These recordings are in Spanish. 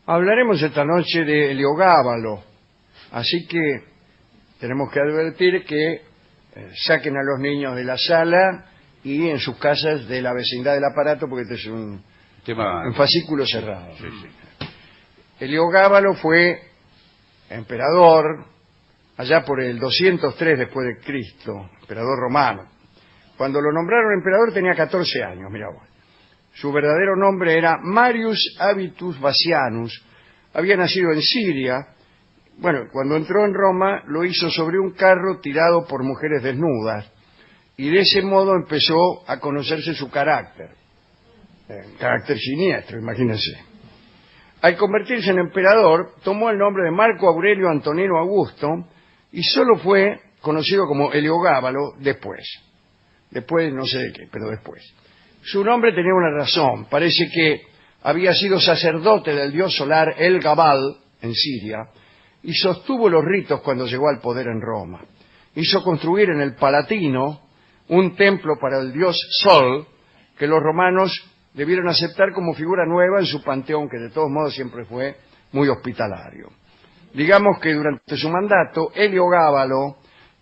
Hablaremos esta noche de Heliogábalo, así que tenemos que advertir que saquen a los niños de la sala y en sus casas de la vecindad del aparato, porque este es un fascículo cerrado. Sí, sí. Heliogábalo fue emperador allá por el 203 después de Cristo, emperador romano. Cuando lo nombraron emperador tenía 14 años, mirá vos. Su verdadero nombre era Marius Avitus Vasianus. Había nacido en Siria. Bueno, cuando entró en Roma lo hizo sobre un carro tirado por mujeres desnudas. Y de ese modo empezó a conocerse su carácter. Carácter siniestro, imagínense. Al convertirse en emperador, tomó el nombre de Marco Aurelio Antonino Augusto y solo fue conocido como Heliogábalo después. Después no sé de qué, pero después. Su nombre tenía una razón. Parece que había sido sacerdote del dios solar El Gabal en Siria y sostuvo los ritos cuando llegó al poder en Roma. Hizo construir en el Palatino un templo para el dios Sol que los romanos debieron aceptar como figura nueva en su panteón, que de todos modos siempre fue muy hospitalario. Digamos que durante su mandato, Heliogábalo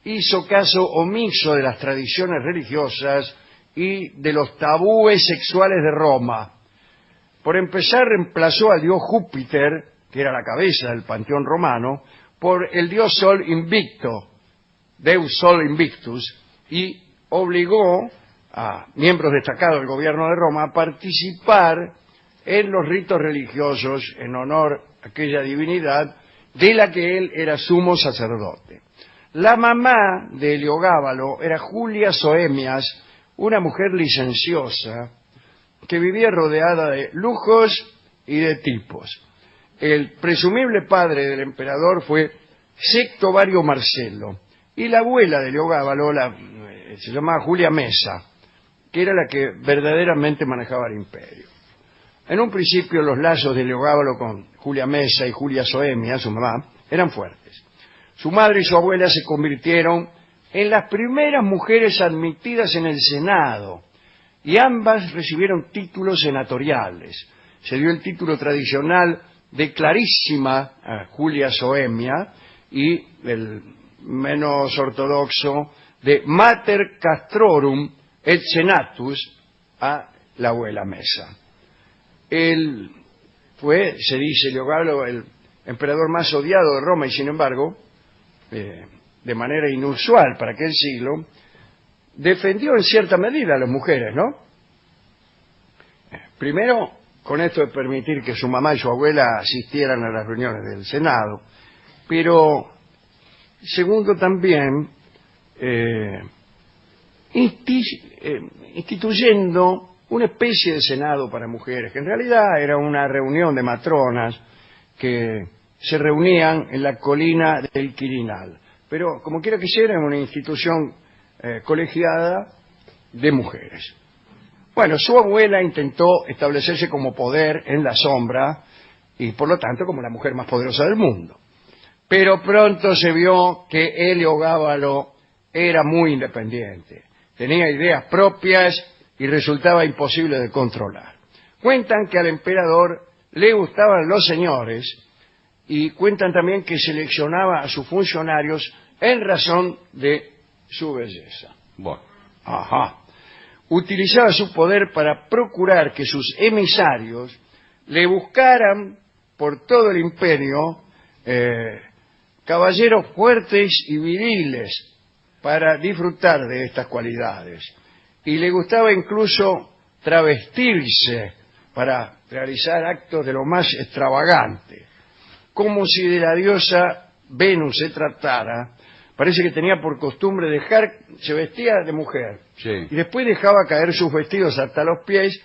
hizo caso omiso de las tradiciones religiosas y de los tabúes sexuales de Roma. Por empezar, reemplazó al dios Júpiter, que era la cabeza del panteón romano, por el dios Sol Invicto, Deus Sol Invictus, y obligó a miembros destacados del gobierno de Roma a participar en los ritos religiosos en honor a aquella divinidad de la que él era sumo sacerdote. La mamá de Heliogábalo era Julia Soemias, una mujer licenciosa que vivía rodeada de lujos y de tipos. El presumible padre del emperador fue Secto Vario Marcelo y la abuela de Heliogábalo se llamaba Julia Mesa, que era la que verdaderamente manejaba el imperio. En un principio los lazos de Heliogábalo con Julia Mesa y Julia Soemia, su mamá, eran fuertes. Su madre y su abuela se convirtieron en las primeras mujeres admitidas en el Senado y ambas recibieron títulos senatoriales. Se dio el título tradicional de Clarísima a Julia Soemia y el menos ortodoxo de Mater Castrorum et Senatus a la abuela Mesa. Él fue, se dice, Heliogábalo, el emperador más odiado de Roma y sin embargo, de manera inusual para aquel siglo, defendió en cierta medida a las mujeres, ¿no? Primero, con esto de permitir que su mamá y su abuela asistieran a las reuniones del Senado, pero segundo también, instituyendo una especie de Senado para mujeres, que en realidad era una reunión de matronas que se reunían en la colina del Quirinal. Pero, como quiera que sea, era una institución colegiada de mujeres. Bueno, su abuela intentó establecerse como poder en la sombra y, por lo tanto, como la mujer más poderosa del mundo. Pero pronto se vio que Heliogábalo era muy independiente. Tenía ideas propias y resultaba imposible de controlar. Cuentan que al emperador le gustaban los señores y cuentan también que seleccionaba a sus funcionarios en razón de su belleza. Bueno. Ajá. Utilizaba su poder para procurar que sus emisarios le buscaran por todo el imperio caballeros fuertes y viriles para disfrutar de estas cualidades. Y le gustaba incluso travestirse para realizar actos de lo más extravagante. Como si de la diosa Venus se tratara, parece que tenía por costumbre se vestía de mujer, sí, y después dejaba caer sus vestidos hasta los pies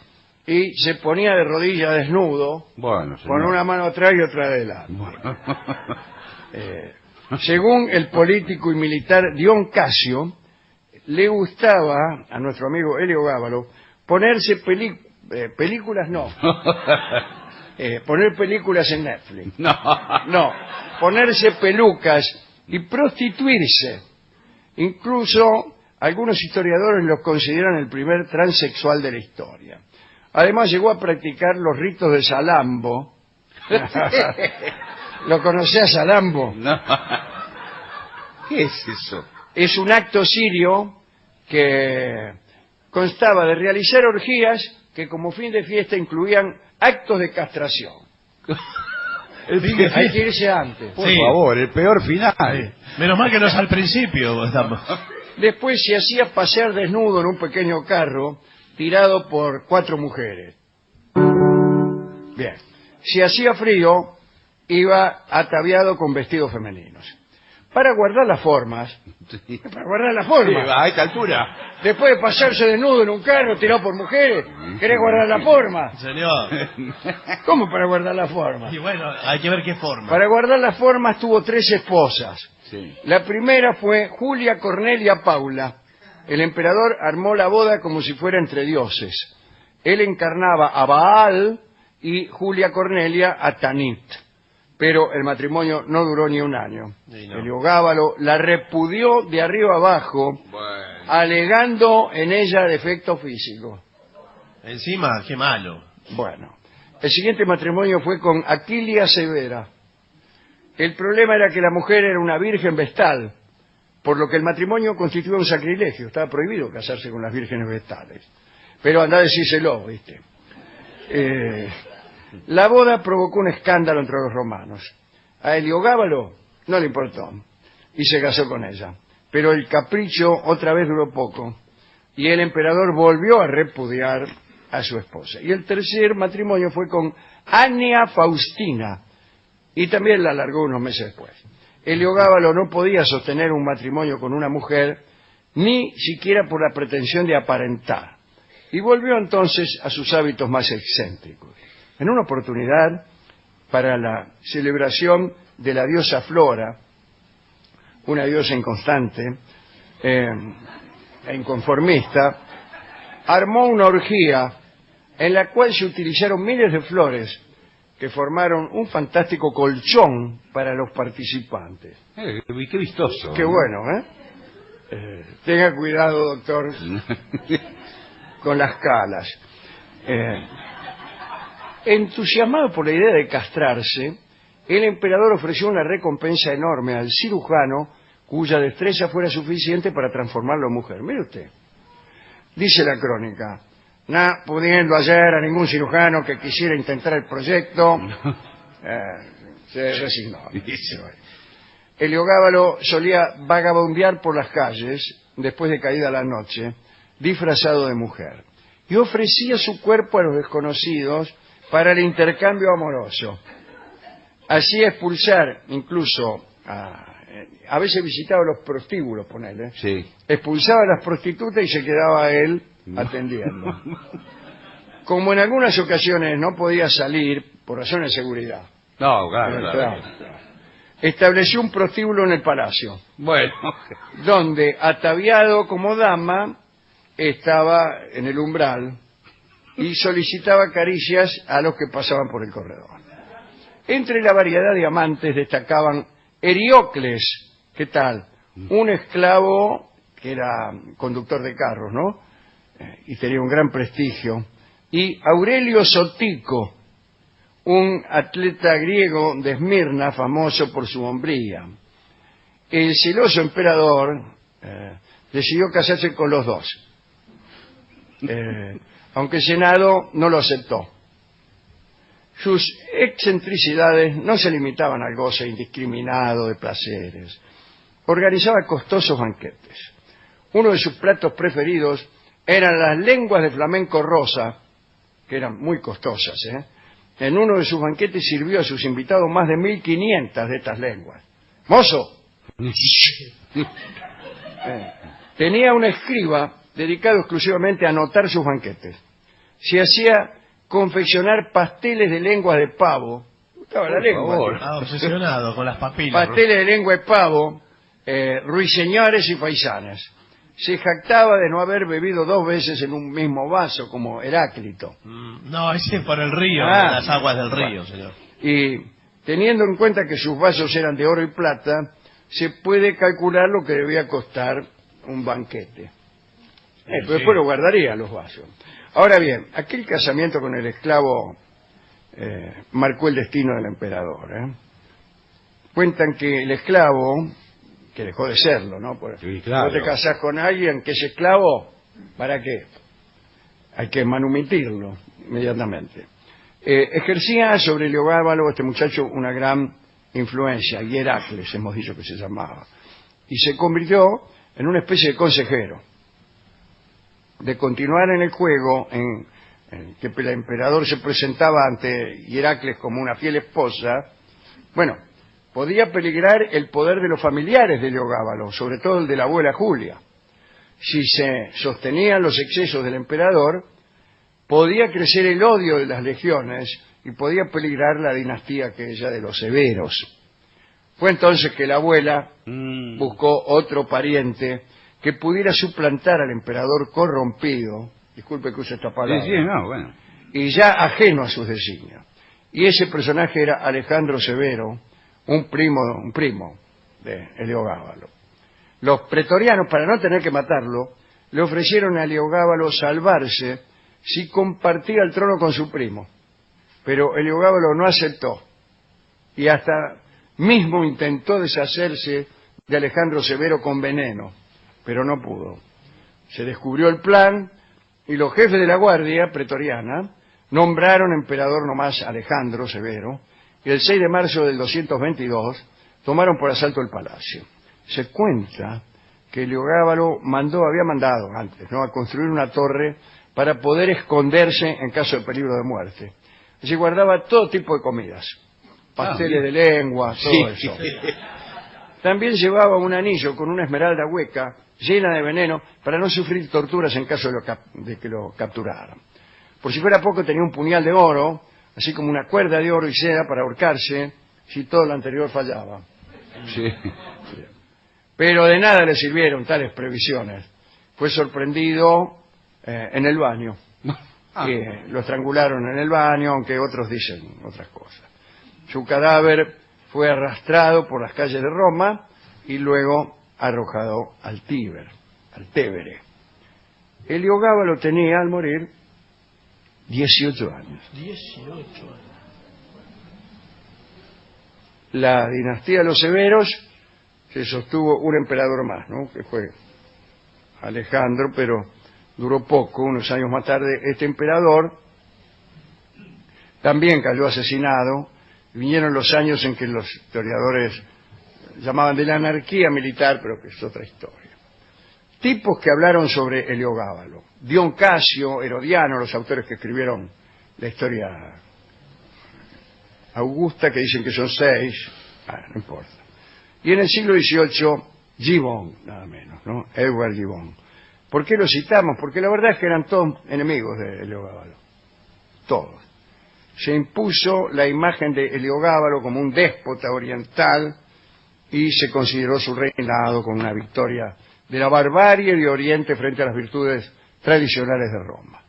y se ponía de rodillas desnudo, con una mano atrás y otra adelante. Bueno. Según el político y militar Dion Casio, le gustaba a nuestro amigo Heliogábalo ponerse películas, no, poner películas en Netflix, no, ponerse pelucas y prostituirse. Incluso algunos historiadores lo consideran el primer transexual de la historia. Además llegó a practicar los ritos de Salambo, ¿Lo conocés a Lambo? No. ¿Qué es eso? Es un acto sirio que constaba de realizar orgías que como fin de fiesta incluían actos de castración. Hay que irse antes. Por favor, el peor final. Sí. Menos mal que no es al principio. Después se hacía pasear desnudo en un pequeño carro tirado por 4 mujeres. Bien. Si hacía frío, iba ataviado con vestidos femeninos. Para guardar las formas. Para guardar las formas. Sí, a esta altura. Después de pasarse desnudo en un carro tirado por mujeres, ¿querés guardar la forma? Señor. ¿Cómo para guardar la forma? Y bueno, hay que ver qué forma. Para guardar las formas tuvo 3 esposas. Sí. La primera fue Julia Cornelia Paula. El emperador armó la boda como si fuera entre dioses. Él encarnaba a Baal y Julia Cornelia a Tanit. Pero el matrimonio no duró ni un año. No. Heliogábalo la repudió de arriba abajo, alegando en ella defecto físico. Encima, qué malo. Bueno, el siguiente matrimonio fue con Aquilia Severa. El problema era que la mujer era una virgen vestal, por lo que el matrimonio constituía un sacrilegio. Estaba prohibido casarse con las vírgenes vestales. Pero andá a decírselo, ¿viste? La boda provocó un escándalo entre los romanos. A Heliogábalo no le importó y se casó con ella. Pero el capricho otra vez duró poco y el emperador volvió a repudiar a su esposa. Y el tercer matrimonio fue con Ania Faustina y también la alargó unos meses después. Heliogábalo no podía sostener un matrimonio con una mujer ni siquiera por la pretensión de aparentar y volvió entonces a sus hábitos más excéntricos. En una oportunidad, para la celebración de la diosa Flora, una diosa inconstante e inconformista, armó una orgía en la cual se utilizaron miles de flores que formaron un fantástico colchón para los participantes. Qué vistoso. Qué bueno, ¿eh? Tenga cuidado, doctor, con las calas. Entusiasmado por la idea de castrarse, el emperador ofreció una recompensa enorme al cirujano cuya destreza fuera suficiente para transformarlo en mujer. Mire usted, dice la crónica, no pudiendo hallar a ningún cirujano que quisiera intentar el proyecto, se resignó. Heliogábalo solía vagabundear por las calles, después de caída la noche, disfrazado de mujer, y ofrecía su cuerpo a los desconocidos para el intercambio amoroso. Hacía expulsar, incluso, a veces visitaba los prostíbulos, ponele. Sí. Expulsaba a las prostitutas y se quedaba él atendiendo. Como en algunas ocasiones no podía salir por razones de seguridad. No, claro. Estableció un prostíbulo en el palacio. Bueno. Donde, ataviado como dama, estaba en el umbral y solicitaba caricias a los que pasaban por el corredor. Entre la variedad de amantes destacaban Heriocles, ¿qué tal? Un esclavo que era conductor de carros, ¿no? Y tenía un gran prestigio. Y Aurelio Sotico, un atleta griego de Esmirna, famoso por su hombría. El celoso emperador decidió casarse con los dos. Aunque el Senado no lo aceptó. Sus excentricidades no se limitaban al goce indiscriminado de placeres. Organizaba costosos banquetes. Uno de sus platos preferidos eran las lenguas de flamenco rosa, que eran muy costosas. En uno de sus banquetes sirvió a sus invitados más de 1500 de estas lenguas. ¡Mozo! Tenía un escriba dedicado exclusivamente a anotar sus banquetes. Se hacía confeccionar pasteles de lenguas de pavo. Gustaba la lengua. Obsesionado con las papilas. Pasteles de lengua de pavo, ruiseñores y faisanes. Se jactaba de no haber bebido 2 veces en un mismo vaso, como Heráclito. No, ese es por el río, las aguas del río, señor. Y teniendo en cuenta que sus vasos eran de oro y plata, se puede calcular lo que debía costar un banquete. Pero después lo guardaría los vasos. Ahora bien, aquel casamiento con el esclavo marcó el destino del emperador. Cuentan que el esclavo, que dejó de serlo, ¿no? Sí, claro. No te casás con alguien que es esclavo, ¿para qué? Hay que manumitirlo inmediatamente. Ejercía sobre Heliogábalo, este muchacho, una gran influencia, y Heracles, hemos dicho que se llamaba, y se convirtió en una especie de consejero. De continuar en el juego, en que el emperador se presentaba ante Heracles como una fiel esposa, bueno, podía peligrar el poder de los familiares de Heliogábalo, sobre todo el de la abuela Julia. Si se sostenían los excesos del emperador, podía crecer el odio de las legiones y podía peligrar la dinastía aquella de los Severos. Fue entonces que la abuela buscó otro pariente que pudiera suplantar al emperador corrompido, disculpe que use esta palabra, Sí, no, bueno. y ya ajeno a sus designios. Y ese personaje era Alejandro Severo, un primo de Heliogábalo. Los pretorianos, para no tener que matarlo, le ofrecieron a Heliogábalo salvarse si compartía el trono con su primo. Pero Heliogábalo no aceptó, y hasta mismo intentó deshacerse de Alejandro Severo con veneno, pero no pudo. Se descubrió el plan, y los jefes de la guardia pretoriana nombraron emperador nomás Alejandro Severo, y el 6 de marzo del 222 tomaron por asalto el palacio. Se cuenta que Heliogábalo había mandado antes, ¿no?, a construir una torre para poder esconderse en caso de peligro de muerte. Se guardaba todo tipo de comidas, pasteles de lengua, todo eso. También llevaba un anillo con una esmeralda hueca llena de veneno para no sufrir torturas en caso de que lo capturaran. Por si fuera poco, tenía un puñal de oro, así como una cuerda de oro y seda para ahorcarse si todo lo anterior fallaba. Sí. Pero de nada le sirvieron tales previsiones. Fue sorprendido en el baño. Lo estrangularon en el baño, aunque otros dicen otras cosas. Su cadáver fue arrastrado por las calles de Roma y luego arrojado al Tevere. Heliogábalo tenía, al morir, 18 años. 18 años. La dinastía de los Severos se sostuvo un emperador más, ¿no?, que fue Alejandro, pero duró poco. Unos años más tarde, este emperador también cayó asesinado. Vinieron los años en que los historiadores llamaban de la anarquía militar, pero que es otra historia. Tipos que hablaron sobre Heliogábalo: Dion Casio, Herodiano, los autores que escribieron la historia Augusta, que dicen que son 6, no importa. Y en el siglo XVIII, Gibbon, nada menos, ¿no?, Edward Gibbon. ¿Por qué lo citamos? Porque la verdad es que eran todos enemigos de Heliogábalo, todos. Se impuso la imagen de Heliogábalo como un déspota oriental y se consideró su reinado como una victoria de la barbarie de Oriente frente a las virtudes tradicionales de Roma.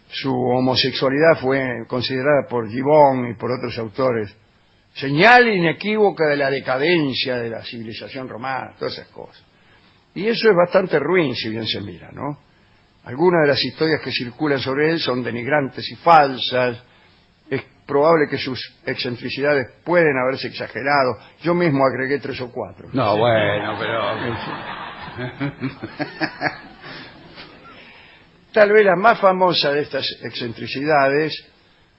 Su homosexualidad fue considerada por Gibbon y por otros autores señal inequívoca de la decadencia de la civilización romana, todas esas cosas. Y eso es bastante ruin si bien se mira, ¿no? Algunas de las historias que circulan sobre él son denigrantes y falsas. Es probable que sus excentricidades pueden haberse exagerado. Yo mismo agregué 3 o 4. No, bueno, pero... Tal vez la más famosa de estas excentricidades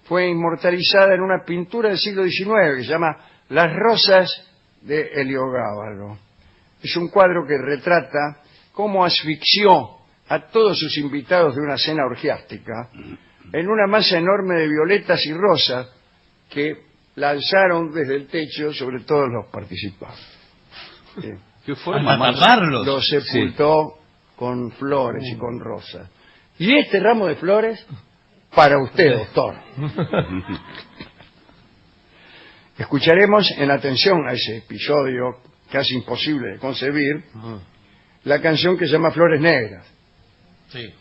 fue inmortalizada en una pintura del siglo XIX que se llama Las Rosas de Heliogábalo. Es un cuadro que retrata cómo asfixió a todos sus invitados de una cena orgiástica en una masa enorme de violetas y rosas que lanzaron desde el techo sobre todos los participantes. ¿Qué forma Hasta taparlos. Los sepultó con flores y con rosas. Y este ramo de flores para usted, doctor. Escucharemos en atención a ese episodio casi imposible de concebir la canción que se llama Flores Negras. Sí.